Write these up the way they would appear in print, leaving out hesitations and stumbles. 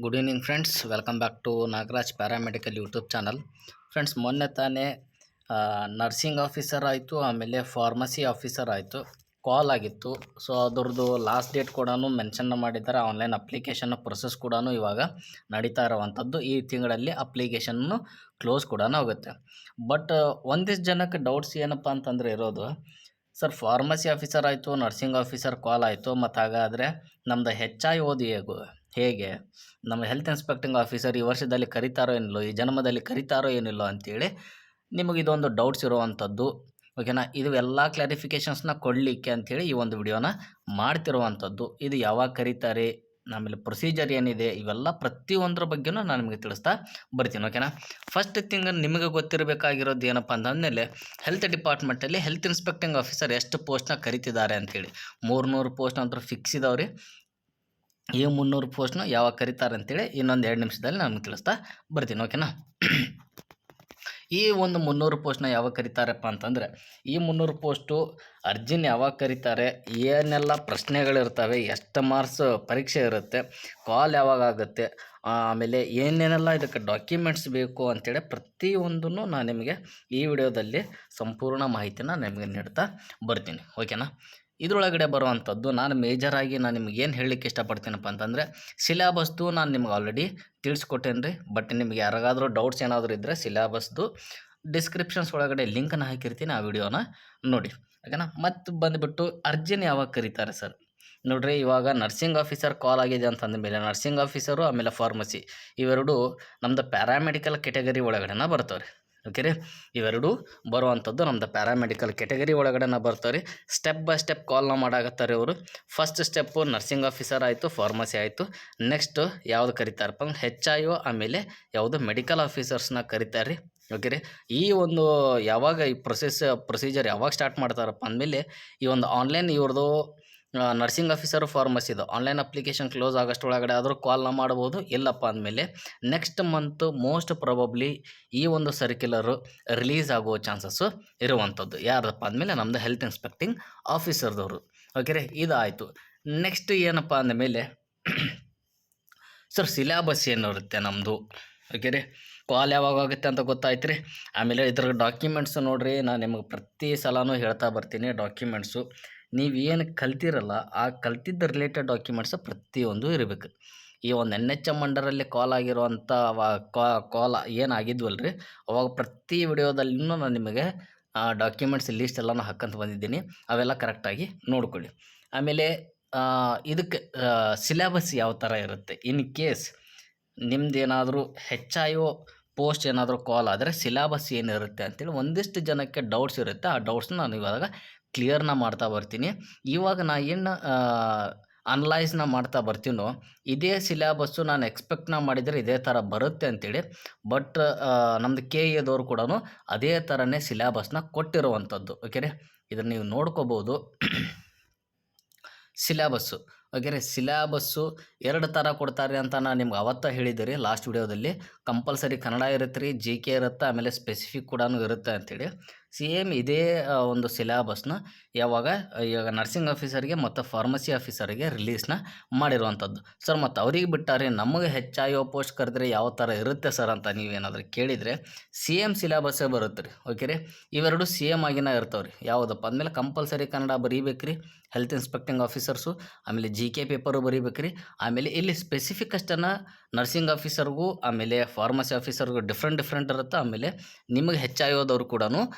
Good evening friends, welcome back to Nagaraj paramedical YouTube channel. Friends, ಮೊನ್ನೆ ತಾನೇ nursing officer ಆಯಿತು, ಆಮೇಲೆ ಫಾರ್ಮಸಿ ಆಫೀಸರ್ ಆಯಿತು, ಕಾಲ್ ಆಗಿತ್ತು. ಸೊ ಅದ್ರದ್ದು ಲಾಸ್ಟ್ ಡೇಟ್ ಕೂಡ ಮೆನ್ಷನ್ ಮಾಡಿದ್ದಾರೆ. ಆನ್ಲೈನ್ ಅಪ್ಲಿಕೇಶನ್ ಪ್ರೊಸೆಸ್ ಕೂಡ ಇವಾಗ ನಡೀತಾ ಇರುವಂಥದ್ದು. ಈ ತಿಂಗಳಲ್ಲಿ ಅಪ್ಲಿಕೇಶನ್ನು ಕ್ಲೋಸ್ ಕೂಡ ಆಗುತ್ತೆ. ಬಟ್ ಒಂದಿಷ್ಟು ಜನಕ್ಕೆ ಡೌಟ್ಸ್ ಏನಪ್ಪ ಅಂತಂದರೆ ಇರೋದು, ಸರ್ ಫಾರ್ಮಸಿ ಆಫೀಸರ್ ಆಯಿತು, ನರ್ಸಿಂಗ್ ಆಫೀಸರ್ ಕಾಲ್ ಆಯಿತು, ಮತ್ತು ಹಾಗಾದರೆ ನಮ್ಮದು ಹೆಚ್ಚಾಗಿ ಓದಿ ಹೇಗೆ ನಮ್ಮ ಹೆಲ್ತ್ ಇನ್ಸ್ಪೆಕ್ಟಿಂಗ್ ಆಫೀಸರ್ ಈ ವರ್ಷದಲ್ಲಿ ಕರೀತಾರೋ ಏನಿಲ್ಲೋ, ಈ ಜನ್ಮದಲ್ಲಿ ಕರೀತಾರೋ ಏನಿಲ್ಲೋ ಅಂತೇಳಿ ನಿಮಗೆ ಇದೊಂದು ಡೌಟ್ಸ್ ಇರುವಂಥದ್ದು. ಓಕೆನಾ? ಇದು ಎಲ್ಲ ಕ್ಲಾರಿಫಿಕೇಷನ್ಸ್ನ ಕೊಡಲಿಕ್ಕೆ ಅಂಥೇಳಿ ಈ ಒಂದು ವಿಡಿಯೋನ ಮಾಡ್ತಿರುವಂಥದ್ದು. ಇದು ಯಾವಾಗ ಕರೀತಾರೆ, ಆಮೇಲೆ ಪ್ರೊಸೀಜರ್ ಏನಿದೆ, ಇವೆಲ್ಲ ಪ್ರತಿಯೊಂದರ ಬಗ್ಗೆನೂ ನಾನು ನಿಮಗೆ ತಿಳಿಸ್ತಾ ಬರ್ತೀನಿ. ಓಕೆನಾ? ಫಸ್ಟ್ ಥಿಂಗ್ ನಿಮಗೆ ಗೊತ್ತಿರಬೇಕಾಗಿರೋದು ಏನಪ್ಪ ಅಂತಂದಮೇಲೆ, ಹೆಲ್ತ್ ಡಿಪಾರ್ಟ್ಮೆಂಟಲ್ಲಿ ಹೆಲ್ತ್ ಇನ್ಸ್ಪೆಕ್ಟಿಂಗ್ ಆಫೀಸರ್ ಎಷ್ಟು ಪೋಸ್ಟ್ನ ಕರಿತಿದ್ದಾರೆ ಅಂಥೇಳಿ 300 ಪೋಸ್ಟ್ ಅಂತ ಫಿಕ್ಸ್ ಇದಾವ್ರಿ. ಈ 300 ಪೋಸ್ಟ್ನ ಯಾವಾಗ ಕರೀತಾರೆ ಅಂತೇಳಿ ಇನ್ನೊಂದು 2 ನಿಮಿಷದಲ್ಲಿ ನಾನು ತಿಳಿಸ್ತಾ ಬರ್ತೀನಿ. ಓಕೆನಾ? ಈ ಒಂದು 300 ಪೋಸ್ಟ್ನ ಯಾವಾಗ ಕರೀತಾರಪ್ಪ ಅಂತಂದರೆ, ಈ 300 ಪೋಸ್ಟು ಅರ್ಜಿನ ಯಾವಾಗ ಕರೀತಾರೆ, ಏನೆಲ್ಲ ಪ್ರಶ್ನೆಗಳಿರ್ತವೆ, ಎಷ್ಟು ಮಾರ್ಕ್ಸ್ ಪರೀಕ್ಷೆ ಇರುತ್ತೆ, ಕಾಲ್ ಯಾವಾಗ ಆಗುತ್ತೆ, ಆಮೇಲೆ ಏನೇನೆಲ್ಲ ಇದಕ್ಕೆ ಡಾಕ್ಯುಮೆಂಟ್ಸ್ ಬೇಕು ಅಂತೇಳಿ ಪ್ರತಿಯೊಂದನ್ನು ನಾನು ನಿಮಗೆ ಈ ವಿಡಿಯೋದಲ್ಲಿ ಸಂಪೂರ್ಣ ಮಾಹಿತಿನ ನಿಮಗೆ ನೀಡ್ತಾ ಬರ್ತೀನಿ. ಓಕೆನಾ? ಇದರೊಳಗಡೆ ಬರುವಂಥದ್ದು ನಾನು ಮೇಜರಾಗಿ ನಾನು ನಿಮ್ಗೆ ಏನು ಹೇಳಲಿಕ್ಕೆ ಇಷ್ಟಪಡ್ತೀನಪ್ಪ ಅಂತಂದರೆ, ಸಿಲೆಬಸ್ದು ನಾನು ನಿಮ್ಗೆ ಆಲ್ರೆಡಿ ತಿಳಿಸ್ಕೊಟ್ಟೇನೆ ರೀ. ಬಟ್ ನಿಮ್ಗೆ ಯಾರಿಗಾದರೂ ಡೌಟ್ಸ್ ಏನಾದರೂ ಇದ್ದರೆ ಸಿಲೆಬಸ್ದು ಡಿಸ್ಕ್ರಿಪ್ಷನ್ಸ್ ಒಳಗಡೆ ಲಿಂಕನ್ನು ಹಾಕಿರ್ತೀನಿ, ಆ ವಿಡಿಯೋನ ನೋಡಿ. ಓಕೆನಾ? ಮತ್ತು ಬಂದುಬಿಟ್ಟು ಅರ್ಜಿನ ಯಾವಾಗ ಕರೀತಾರೆ ಸರ್ ನೋಡ್ರಿ, ಇವಾಗ ನರ್ಸಿಂಗ್ ಆಫೀಸರ್ ಕಾಲ್ ಆಗಿದೆ ಅಂತಂದ ಮೇಲೆ ನರ್ಸಿಂಗ್ ಆಫೀಸರು ಆಮೇಲೆ ಫಾರ್ಮಸಿ ಇವೆರಡು ನಮ್ಮದು ಪ್ಯಾರಾಮೆಡಿಕಲ್ ಕೆಟಗರಿ ಒಳಗಡೆನ ಬರ್ತಾವೆ. ಓಕೆ ರೀ, ಇವೆರಡು ಬರುವಂಥದ್ದು ನಮ್ಮದು ಪ್ಯಾರಾಮೆಡಿಕಲ್ ಕೆಟಗರಿ ಒಳಗಡೆನ ಬರ್ತಾರೆ. ಸ್ಟೆಪ್ ಬೈ ಸ್ಟೆಪ್ ಕಾಲ್ನ ಮಾಡಾಕತ್ತಾರೆ ಅವರು. ಫಸ್ಟ್ ಸ್ಟೆಪ್ಪು ನರ್ಸಿಂಗ್ ಆಫೀಸರ್ ಆಯಿತು, ಫಾರ್ಮಸಿ ಆಯಿತು. ನೆಕ್ಸ್ಟು ಯಾವುದು ಕರಿತಾರಪ್ಪ ಅಂದ್ರೆ HIO, ಆಮೇಲೆ ಯಾವುದು ಮೆಡಿಕಲ್ ಆಫೀಸರ್ಸ್ನ ಕರಿತಾರೆ ರೀ. ಓಕೆ ರೀ, ಈ ಒಂದು ಯಾವಾಗ ಈ ಪ್ರೊಸೀಜರ್ ಯಾವಾಗ ಸ್ಟಾರ್ಟ್ ಮಾಡ್ತಾರಪ್ಪ ಅಂದಮೇಲೆ, ಈ ಒಂದು ಆನ್ಲೈನ್ ಇವ್ರದ್ದು ನರ್ಸಿಂಗ್ ಆಫೀಸರು ಫಾರ್ಮಸಿದು ಆನ್ಲೈನ್ ಅಪ್ಲಿಕೇಶನ್ ಕ್ಲೋಸ್ ಆಗಸ್ಟ್ ಒಳಗಡೆ ಆದರೂ ಕಾಲ್ನ ಮಾಡ್ಬೋದು. ಇಲ್ಲಪ್ಪ ಅಂದಮೇಲೆ ನೆಕ್ಸ್ಟ್ ಮಂತ್ ಮೋಸ್ಟ್ ಪ್ರಾಬಬ್ಲಿ ಈ ಒಂದು ಸರ್ಕ್ಯುಲರು ರಿಲೀಸ್ ಆಗೋ ಚಾನ್ಸಸ್ಸು ಇರುವಂಥದ್ದು. ಯಾರಪ್ಪ ಅಂದಮೇಲೆ ನಮ್ಮದು ಹೆಲ್ತ್ ಇನ್ಸ್ಪೆಕ್ಟಿಂಗ್ ಆಫೀಸರ್ದವರು. ಓಕೆ ರೀ, ಇದಾಯಿತು. ನೆಕ್ಸ್ಟ್ ಏನಪ್ಪ ಅಂದಮೇಲೆ ಸರ್ ಸಿಲೆಬಸ್ ಏನಿರುತ್ತೆ ನಮ್ಮದು. ಓಕೆ ರೀ, ಕಾಲ್ ಯಾವಾಗ ಆಗುತ್ತೆ ಅಂತ ಗೊತ್ತಾಯ್ತು ರೀ. ಆಮೇಲೆ ಇದ್ರ ಡಾಕ್ಯುಮೆಂಟ್ಸು ನೋಡಿರಿ, ನಾನು ನಿಮಗೆ ಪ್ರತಿ ಸಲನೂ ಹೇಳ್ತಾ ಬರ್ತೀನಿ. ಡಾಕ್ಯುಮೆಂಟ್ಸು ನೀವೇನು ಕಲ್ತಿರಲ್ಲ, ಆ ಕಲ್ತಿದ್ದ ರಿಲೇಟೆಡ್ ಡಾಕ್ಯುಮೆಂಟ್ಸು ಪ್ರತಿಯೊಂದು ಇರಬೇಕು. ಈ ಒಂದು NHM ಅಂಡರಲ್ಲಿ ಕಾಲ್ ಆಗಿರುವಂಥ ಕಾಲ್ ಏನಾಗಿದ್ವಲ್ಲ ರೀ, ಅವಾಗ ಪ್ರತಿ ವಿಡಿಯೋದಲ್ಲಿನೂ ನಾನು ನಿಮಗೆ ಡಾಕ್ಯುಮೆಂಟ್ಸ್ ಲಿಸ್ಟ್ ಎಲ್ಲನೂ ಹಾಕ್ಕಂತ ಬಂದಿದ್ದೀನಿ. ಅವೆಲ್ಲ ಕರೆಕ್ಟಾಗಿ ನೋಡ್ಕೊಳ್ಳಿ. ಆಮೇಲೆ ಇದಕ್ಕೆ ಸಿಲೆಬಸ್ ಯಾವ ಥರ ಇರುತ್ತೆ, ಇನ್ ಕೇಸ್ ನಿಮ್ದೇನಾದರೂ HIO ಪೋಸ್ಟ್ ಏನಾದರೂ ಕಾಲ್ ಆದರೆ ಸಿಲೆಬಸ್ ಏನಿರುತ್ತೆ ಅಂತೇಳಿ ಒಂದಿಷ್ಟು ಜನಕ್ಕೆ ಡೌಟ್ಸ್ ಇರುತ್ತೆ. ಆ ಡೌಟ್ಸ್ನ ನಾನು ಇವಾಗ ಕ್ಲಿಯರ್ನ ಮಾಡ್ತಾ ಬರ್ತೀನಿ. ಇವಾಗ ನಾ ಏನು ಅನಲೈಸ್ನ ಮಾಡ್ತಾ ಬರ್ತೀನೋ, ಇದೇ ಸಿಲೆಬಸ್ಸು ನಾನು ಎಕ್ಸ್ಪೆಕ್ಟ್ನ ಮಾಡಿದರೆ ಇದೇ ಥರ ಬರುತ್ತೆ ಅಂತೇಳಿ. ಬಟ್ ನಮ್ಮದು KEದವರು ಕೂಡ ಅದೇ ಥರನೇ ಸಿಲೆಬಸ್ನ ಕೊಟ್ಟಿರುವಂಥದ್ದು. ಓಕೆ ರೀ, ಇದನ್ನು ನೀವು ನೋಡ್ಕೋಬೋದು. ಸಿಲೆಬಸ್ಸು ಓಕೆ ರೀ, ಸಿಲೆಬಸ್ಸು 2 ಥರ ಕೊಡ್ತಾರೆ ಅಂತ ನಾನು ನಿಮ್ಗೆ ಅವತ್ತ ಹೇಳಿದ್ದೆ ರೀ ಲಾಸ್ಟ್ ವಿಡಿಯೋದಲ್ಲಿ. ಕಂಪಲ್ಸರಿ ಕನ್ನಡ ಇರುತ್ತೆ ರೀ, GK ಇರುತ್ತೆ, ಆಮೇಲೆ ಸ್ಪೆಸಿಫಿಕ್ ಕೂಡ ಇರುತ್ತೆ ಅಂಥೇಳಿ. ಸೇಮ್ ಇದೇ ಒಂದು ಸಿಲೆಬಸ್ನ ಇವಾಗ ನರ್ಸಿಂಗ್ ಆಫೀಸರ್ಗೆ ಮತ್ತು ಫಾರ್ಮಸಿ ಆಫೀಸರ್ಗೆ ರಿಲೀಸ್ನ ಮಾಡಿರುವಂಥದ್ದು. ಸರ್ ಮತ್ತು ಅವ್ರಿಗೆ ಬಿಟ್ಟಾರೆ, ನಮಗೆ HIO ಪೋಸ್ಟ್ ಕರೆದ್ರೆ ಯಾವ ಥರ ಇರುತ್ತೆ ಸರ್ ಅಂತ ನೀವೇನಾದರೂ ಕೇಳಿದರೆ, ಸೇಮ್ ಸಿಲೆಬಸ್ಸೇ ಬರುತ್ತೆ ರೀ. ಓಕೆ ರೀ, ಇವೆರಡು ಸೇಮ್ ಆಗಿನ ಇರ್ತಾವೆ ರೀ. ಯಾವುದಪ್ಪ ಅಂದಮೇಲೆ ಕಂಪಲ್ಸರಿ ಕನ್ನಡ ಬರೀಬೇಕು ರೀ ಹೆಲ್ತ್ ಇನ್ಸ್ಪೆಕ್ಟಿಂಗ್ ಆಫೀಸರ್ಸು, ಆಮೇಲೆ GK ಪೇಪರು ಬರೀಬೇಕು ರೀ. ಆಮೇಲೆ ಇಲ್ಲಿ ಸ್ಪೆಸಿಫಿಕ್ ಅಷ್ಟನ್ನು ನರ್ಸಿಂಗ್ ಆಫೀಸರ್ಗೂ ಆಮೇಲೆ ಫಾರ್ಮಸಿ ಆಫೀಸರ್ಗೂ ಡಿಫ್ರೆಂಟ್ ಇರುತ್ತೆ. ಆಮೇಲೆ ನಿಮಗೆ HIOದವ್ರು ಕೂಡ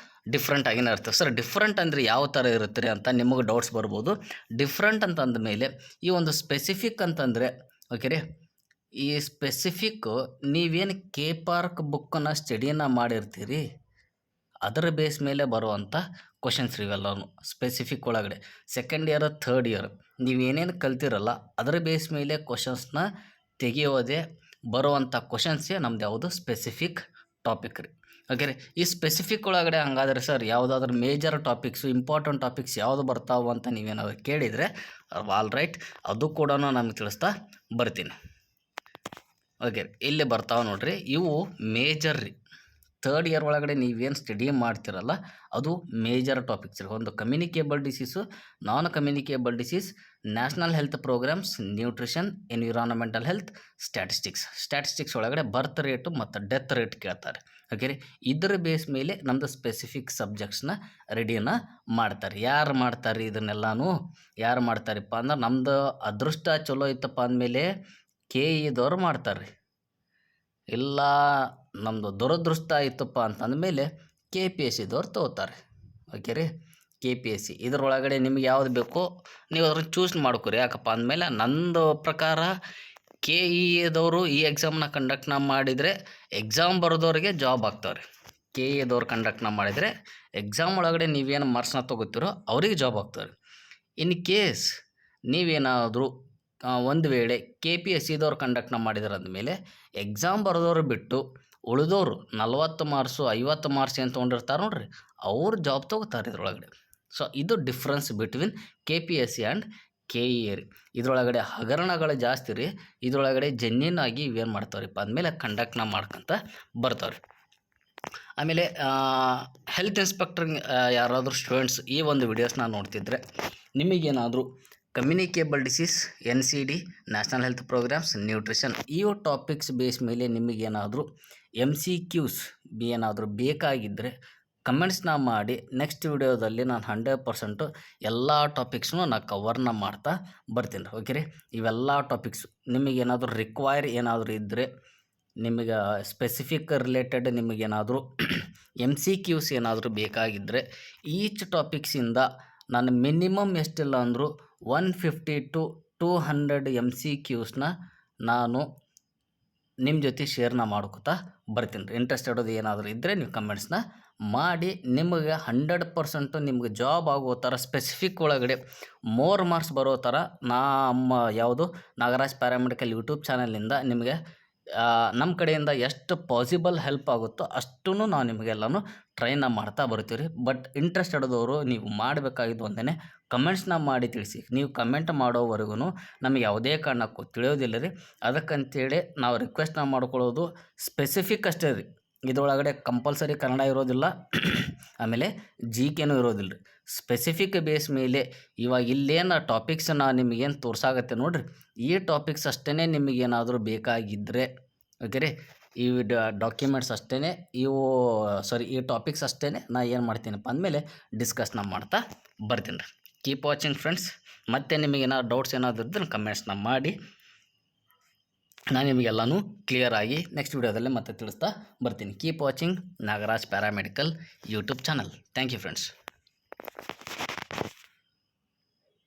ಡಿಫ್ರೆಂಟ್ ಆಗಿನೇ ಇರ್ತವೆ. ಸರ್ ಡಿಫ್ರೆಂಟ್ ಅಂದರೆ ಯಾವ ಥರ ಇರುತ್ತೆ ರೀ ಅಂತ ನಿಮಗೆ ಡೌಟ್ಸ್ ಬರ್ಬೋದು. ಡಿಫ್ರೆಂಟ್ ಅಂತಂದ ಮೇಲೆ ಈ ಒಂದು ಸ್ಪೆಸಿಫಿಕ್ ಅಂತಂದರೆ, ಓಕೆ ರೀ, ಈ ಸ್ಪೆಸಿಫಿಕ್ಕು ನೀವೇನು KPARK ಬುಕ್ಕನ್ನು ಸ್ಟಡಿಯನ್ನು ಮಾಡಿರ್ತೀರಿ ಅದರ ಬೇಸ್ ಮೇಲೆ ಬರುವಂಥ ಕ್ವಶನ್ಸ್ ಇವೆಲ್ಲವೂ ಸ್ಪೆಸಿಫಿಕ್ ಒಳಗಡೆ. ಸೆಕೆಂಡ್ ಇಯರ್, ಥರ್ಡ್ ಇಯರ್ ನೀವೇನೇನು ಕಲ್ತಿರಲ್ಲ ಅದರ ಬೇಸ್ ಮೇಲೆ ಕ್ವಶನ್ಸ್ನ ತೆಗೆಯೋದೇ ಬರುವಂಥ ಕ್ವಶನ್ಸೇ ನಮ್ದು ಯಾವುದು ಸ್ಪೆಸಿಫಿಕ್ ಟಾಪಿಕ್ ರೀ. ಓಕೆ ರೀ, ಈ ಸ್ಪೆಸಿಫಿಕ್ ಒಳಗಡೆ ಹಂಗಾದ್ರೆ ಸರ್ ಯಾವುದಾದ್ರೂ ಮೇಜರ್ ಟಾಪಿಕ್ಸು, ಇಂಪಾರ್ಟೆಂಟ್ ಟಾಪಿಕ್ಸ್ ಯಾವುದು ಬರ್ತಾವೆ ಅಂತ ನೀವೇನಾದ್ರು ಕೇಳಿದರೆ, ಆಲ್ ರೈಟ್, ಅದು ಕೂಡ ನಮಗೆ ತಿಳಿಸ್ತಾ ಬರ್ತೀನಿ. ಓಕೆ, ಇಲ್ಲಿ ಬರ್ತಾವೆ ನೋಡಿರಿ, ಇವು ಮೇಜರ್ ರೀ. ಥರ್ಡ್ ಇಯರ್ ಒಳಗಡೆ ನೀವೇನು ಸ್ಟಡಿ ಮಾಡ್ತಿರಲ್ಲ ಅದು ಮೇಜರ್ ಟಾಪಿಕ್ಸ್ ರೀ. ಒಂದು communicable disease, non communicable disease, national health programmes, nutrition, environmental health, statistics ಒಳಗಡೆ ಬರ್ತ್ ರೇಟು ಮತ್ತು ಡೆತ್ ರೇಟ್ ಕೇಳ್ತಾರೆ. ಓಕೆ ರೀ, ಇದರ ಬೇಸ್ ಮೇಲೆ ನಮ್ಮದು ಸ್ಪೆಸಿಫಿಕ್ ಸಬ್ಜೆಕ್ಟ್ಸ್ನ ರೆಡಿನ ಮಾಡ್ತಾರೆ. ಯಾರು ಮಾಡ್ತಾರೆ ಇದನ್ನೆಲ್ಲನೂ? ಯಾರು ಮಾಡ್ತಾರಪ್ಪ ಅಂದ್ರೆ ನಮ್ಮದು ಅದೃಷ್ಟ ಚಲೋ ಇತ್ತಪ್ಪ ಅಂದಮೇಲೆ KE ಮಾಡ್ತಾರೆ ರೀ. ಇಲ್ಲ ನಮ್ಮದು ದುರದೃಷ್ಟ ಇತ್ತಪ್ಪ ಅಂತಂದಮೇಲೆ KPSC ತೊಗೋತಾರೆ. ಓಕೆ ರೀ, KPSC ಇದರೊಳಗಡೆ ನಿಮ್ಗೆ ಯಾವ್ದು ಬೇಕೋ ನೀವು ಅದ್ರನ್ನ ಚೂಸ್ ಮಾಡ್ಕೊರಿ. ಯಾಕಪ್ಪ ಅಂದಮೇಲೆ ನಂದು ಪ್ರಕಾರ KE ಈ ಎಕ್ಸಾಮ್ನ ಕಂಡಕ್ಟ್ನ ಮಾಡಿದರೆ ಎಕ್ಸಾಮ್ ಬರೆದವ್ರಿಗೆ ಜಾಬ್ ಆಗ್ತಾವ್ರಿ. KE ಕಂಡಕ್ಟ್ನ ಮಾಡಿದರೆ ಎಕ್ಸಾಮ್ ಒಳಗಡೆ ನೀವೇನು ಮಾರ್ಕ್ಸ್ನ ತೊಗೋತೀರೋ ಅವ್ರಿಗೆ ಜಾಬ್ ಆಗ್ತಾವ್ರಿ. ಇನ್ ಕೇಸ್ ನೀವೇನಾದರೂ ಒಂದು ವೇಳೆ KPSC ಕಂಡಕ್ಟ್ನ ಮಾಡಿದ್ರೆ ಅಂದಮೇಲೆ ಎಕ್ಸಾಮ್ ಬರೆದವ್ರು ಬಿಟ್ಟು ಉಳಿದವರು 40 ಮಾರ್ಕ್ಸು 50 ಮಾರ್ಕ್ಸ್ ಏನು ತೊಗೊಂಡಿರ್ತಾರೆ ನೋಡ್ರಿ, ಅವ್ರು ಜಾಬ್ ತೊಗೋತಾರೆ ಇದ್ರೊಳಗಡೆ. ಸೊ ಇದು difference between KPSC and KE ರೀ. ಇದರೊಳಗಡೆ ಹಗರಣಗಳು ಜಾಸ್ತಿ ರೀ. ಇದರೊಳಗಡೆ ಜೆನ್ಯೂನ್ ಆಗಿ ಇವೇನು ಮಾಡ್ತಾವ್ರಿಪ್ಪ ಅಂದಮೇಲೆ ಕಂಡಕ್ಟ್ನ ಮಾಡ್ಕೊತ ಬರ್ತಾವ್ರಿ. ಆಮೇಲೆ ಹೆಲ್ತ್ ಇನ್ಸ್ಪೆಕ್ಟರ್ ಯಾರಾದರೂ ಸ್ಟೂಡೆಂಟ್ಸ್ ಈ ಒಂದು ವಿಡಿಯೋಸ್ನ ನೋಡ್ತಿದ್ರೆ ನಿಮಗೇನಾದರೂ communicable disease, NCD, national health programmes, nutrition ಈ ಟಾಪಿಕ್ಸ್ ಬೇಸ್ ಮೇಲೆ ನಿಮಗೇನಾದರೂ MCQs ಏನಾದರೂ ಬೇಕಾಗಿದ್ದರೆ ಕಮೆಂಟ್ಸ್ನ ಮಾಡಿ. ನೆಕ್ಸ್ಟ್ ವಿಡಿಯೋದಲ್ಲಿ ನಾನು 100% ಎಲ್ಲ ಟಾಪಿಕ್ಸ್ನು ನಾನು ಕವರ್ನ ಮಾಡ್ತಾ ಬರ್ತೀನಿ ರೀ. ಓಕೆ ರೀ, ಇವೆಲ್ಲ ಟಾಪಿಕ್ಸು ನಿಮಗೇನಾದರೂ ರಿಕ್ವೈರ್ ಏನಾದರೂ ಇದ್ದರೆ, ನಿಮಗೆ ಸ್ಪೆಸಿಫಿಕ್ ರಿಲೇಟೆಡ್ ನಿಮಗೇನಾದರೂ MCQs ಏನಾದರೂ ಬೇಕಾಗಿದ್ದರೆ ಈಚ್ ಟಾಪಿಕ್ಸಿಂದ ನಾನು ಮಿನಿಮಮ್ ಎಷ್ಟಿಲ್ಲ ಅಂದರೂ 150 to 200 MCQsನ ನಾನು ನಿಮ್ಮ ಜೊತೆ ಶೇರ್ನ ಮಾಡ್ಕೊತಾ ಬರ್ತೀನಿ ರೀ. ಇಂಟ್ರೆಸ್ಟೆಡ್ ಏನಾದರೂ ಇದ್ದರೆ ನೀವು ಕಮೆಂಟ್ಸ್ನ ಮಾಡಿ. ನಿಮಗೆ 100% ನಿಮ್ಗೆ ಜಾಬ್ ಆಗೋ ಥರ ಸ್ಪೆಸಿಫಿಕ್ ಒಳಗಡೆ ಮೋರ್ ಮಾರ್ಕ್ಸ್ ಬರೋ ಥರ ನಮ್ಮ ಯಾವುದು ನಾಗರಾಜ್ ಪ್ಯಾರಾಮೆಡಿಕಲ್ ಯೂಟ್ಯೂಬ್ ಚಾನಲಿಂದ ನಿಮಗೆ ನಮ್ಮ ಕಡೆಯಿಂದ ಎಷ್ಟು ಪಾಸಿಬಲ್ ಹೆಲ್ಪ್ ಆಗುತ್ತೋ ಅಷ್ಟೂ ನಾವು ನಿಮಗೆಲ್ಲನೂ ಟ್ರೈನ ಮಾಡ್ತಾ ಬರ್ತೀವಿ ರೀ. ಬಟ್ ಇಂಟ್ರೆಸ್ಟೆಡ್ ನೀವು ಮಾಡಬೇಕಾಗಿದ್ದು ಒಂದೇ ಕಮೆಂಟ್ಸ್ನ ಮಾಡಿ ತಿಳಿಸಿ. ನೀವು ಕಮೆಂಟ್ ಮಾಡೋವರೆಗೂ ನಮಗೆ ಯಾವುದೇ ಕಾರಣಕ್ಕೂ ತಿಳಿಯೋದಿಲ್ಲ ರೀ. ಅದಕ್ಕಂತೇಳಿ ನಾವು ರಿಕ್ವೆಸ್ಟ್ನ ಮಾಡ್ಕೊಳ್ಳೋದು ಸ್ಪೆಸಿಫಿಕ್ ಅಷ್ಟೇ ರೀ. ಇದರೊಳಗಡೆ ಕಂಪಲ್ಸರಿ ಕನ್ನಡ ಇರೋದಿಲ್ಲ, ಆಮೇಲೆ GKನೂ ಇರೋದಿಲ್ಲ ರೀ. ಸ್ಪೆಸಿಫಿಕ್ ಬೇಸ್ ಮೇಲೆ ಇವಾಗ ಇಲ್ಲೇನು ಟಾಪಿಕ್ಸನ್ನ ನಿಮಗೇನು ತೋರ್ಸಾಗತ್ತೆ ನೋಡಿರಿ, ಈ ಟಾಪಿಕ್ಸ್ ಅಷ್ಟೇ ನಿಮಗೇನಾದರೂ ಬೇಕಾಗಿದ್ದರೆ, ಓಕೆ ರೀ, ಈ ಡಾಕ್ಯುಮೆಂಟ್ಸ್ ಅಷ್ಟೇ ಈ ಟಾಪಿಕ್ಸ್ ಅಷ್ಟೇ ನಾ ಏನು ಮಾಡ್ತೀನಪ್ಪ ಅಂದಮೇಲೆ ಡಿಸ್ಕಸ್ನ ಮಾಡ್ತಾ ಬರ್ತೀನಿ ರೀ. Keep watching friends. ಮತ್ತು ನಿಮಗೇನಾದ್ರು ಡೌಟ್ಸ್ ಏನಾದರೂ ಇದ್ದರೆ ಕಮೆಂಟ್ಸ್ನ ಮಾಡಿ. ನಾನು ನಿಮಗೆಲ್ಲನೂ ಕ್ಲಿಯರಾಗಿ ನೆಕ್ಸ್ಟ್ ವಿಡಿಯೋದಲ್ಲಿ ಮತ್ತೆ ತಿಳಿಸ್ತಾ ಬರ್ತೀನಿ. Keep watching Nagaraj paramedical YouTube channel. Thank you friends.